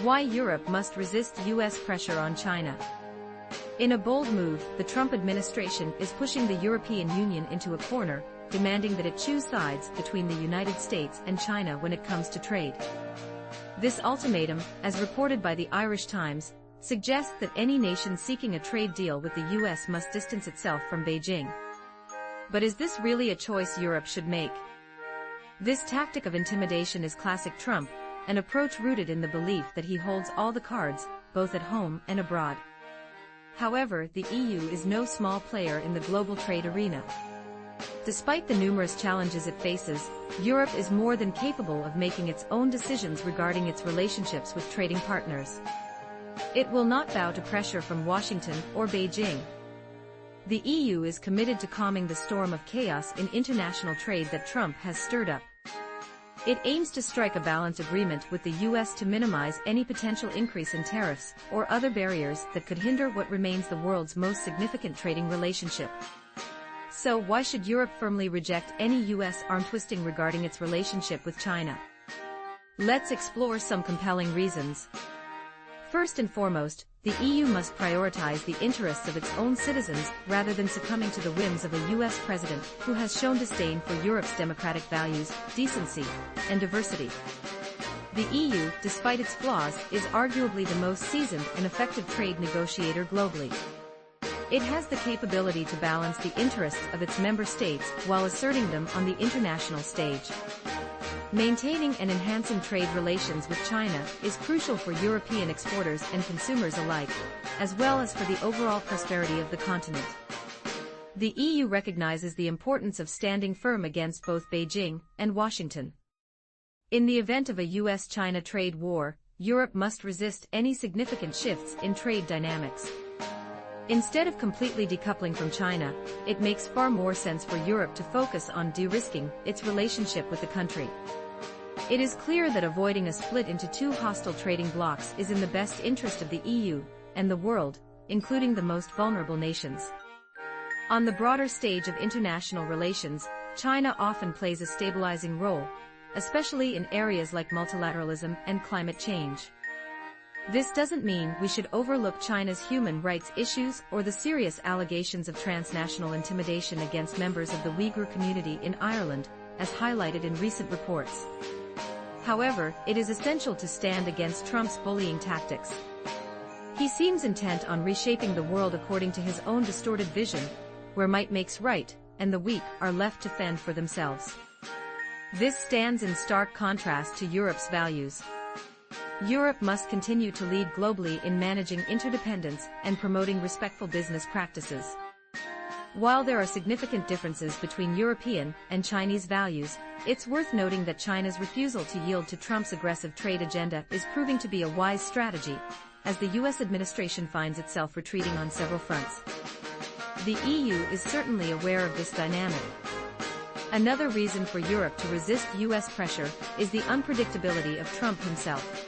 Why Europe must resist US pressure on China. In a bold move, the Trump administration is pushing the European Union into a corner, demanding that it choose sides between the United States and China when it comes to trade. This ultimatum, as reported by the Irish Times, suggests that any nation seeking a trade deal with the US must distance itself from Beijing. But is this really a choice Europe should make? This tactic of intimidation is classic Trump, an approach rooted in the belief that he holds all the cards, both at home and abroad. However, the EU is no small player in the global trade arena. Despite the numerous challenges it faces, Europe is more than capable of making its own decisions regarding its relationships with trading partners. It will not bow to pressure from Washington or Beijing. The EU is committed to calming the storm of chaos in international trade that Trump has stirred up. It aims to strike a balanced agreement with the US to minimize any potential increase in tariffs or other barriers that could hinder what remains the world's most significant trading relationship. So why should Europe firmly reject any US arm twisting regarding its relationship with China? Let's explore some compelling reasons. First and foremost, the EU must prioritize the interests of its own citizens rather than succumbing to the whims of a US president who has shown disdain for Europe's democratic values, decency, and diversity. The EU, despite its flaws, is arguably the most seasoned and effective trade negotiator globally. It has the capability to balance the interests of its member states while asserting them on the international stage. Maintaining and enhancing trade relations with China is crucial for European exporters and consumers alike, as well as for the overall prosperity of the continent. The EU recognizes the importance of standing firm against both Beijing and Washington. In the event of a US-China trade war, Europe must resist any significant shifts in trade dynamics. Instead of completely decoupling from China, it makes far more sense for Europe to focus on de-risking its relationship with the country. It is clear that avoiding a split into two hostile trading blocs is in the best interest of the EU and the world, including the most vulnerable nations. On the broader stage of international relations, China often plays a stabilizing role, especially in areas like multilateralism and climate change. This doesn't mean we should overlook China's human rights issues or the serious allegations of transnational intimidation against members of the Uyghur community in Ireland, as highlighted in recent reports. However, it is essential to stand against Trump's bullying tactics. He seems intent on reshaping the world according to his own distorted vision, where might makes right, and the weak are left to fend for themselves. This stands in stark contrast to Europe's values. Europe must continue to lead globally in managing interdependence and promoting respectful business practices. While there are significant differences between European and Chinese values, it's worth noting that China's refusal to yield to Trump's aggressive trade agenda is proving to be a wise strategy, as the US administration finds itself retreating on several fronts. The EU is certainly aware of this dynamic. Another reason for Europe to resist US pressure is the unpredictability of Trump himself.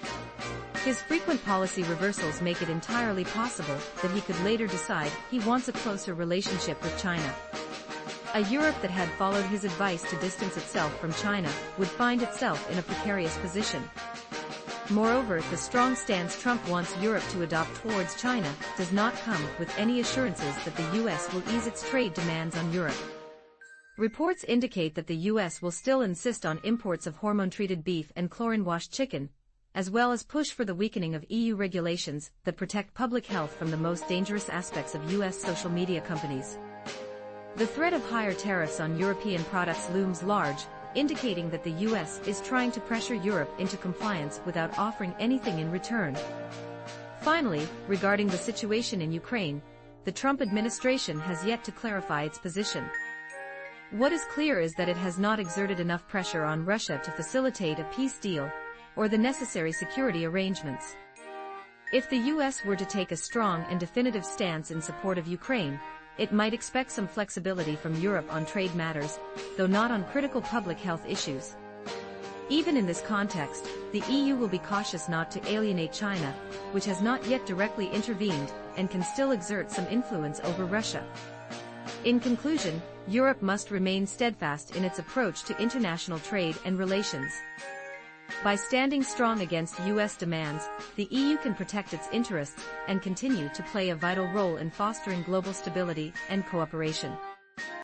His frequent policy reversals make it entirely possible that he could later decide he wants a closer relationship with China. A Europe that had followed his advice to distance itself from China would find itself in a precarious position. Moreover, the strong stance Trump wants Europe to adopt towards China does not come with any assurances that the US will ease its trade demands on Europe. Reports indicate that the US will still insist on imports of hormone-treated beef and chlorine-washed chicken, as well as push for the weakening of EU regulations that protect public health from the most dangerous aspects of US social media companies. The threat of higher tariffs on European products looms large, indicating that the US is trying to pressure Europe into compliance without offering anything in return. Finally, regarding the situation in Ukraine, the Trump administration has yet to clarify its position. What is clear is that it has not exerted enough pressure on Russia to facilitate a peace deal or the necessary security arrangements. If the US were to take a strong and definitive stance in support of Ukraine, it might expect some flexibility from Europe on trade matters, though not on critical public health issues. Even in this context, the EU will be cautious not to alienate China, which has not yet directly intervened and can still exert some influence over Russia. In conclusion, Europe must remain steadfast in its approach to international trade and relations. By standing strong against US demands, the EU can protect its interests and continue to play a vital role in fostering global stability and cooperation.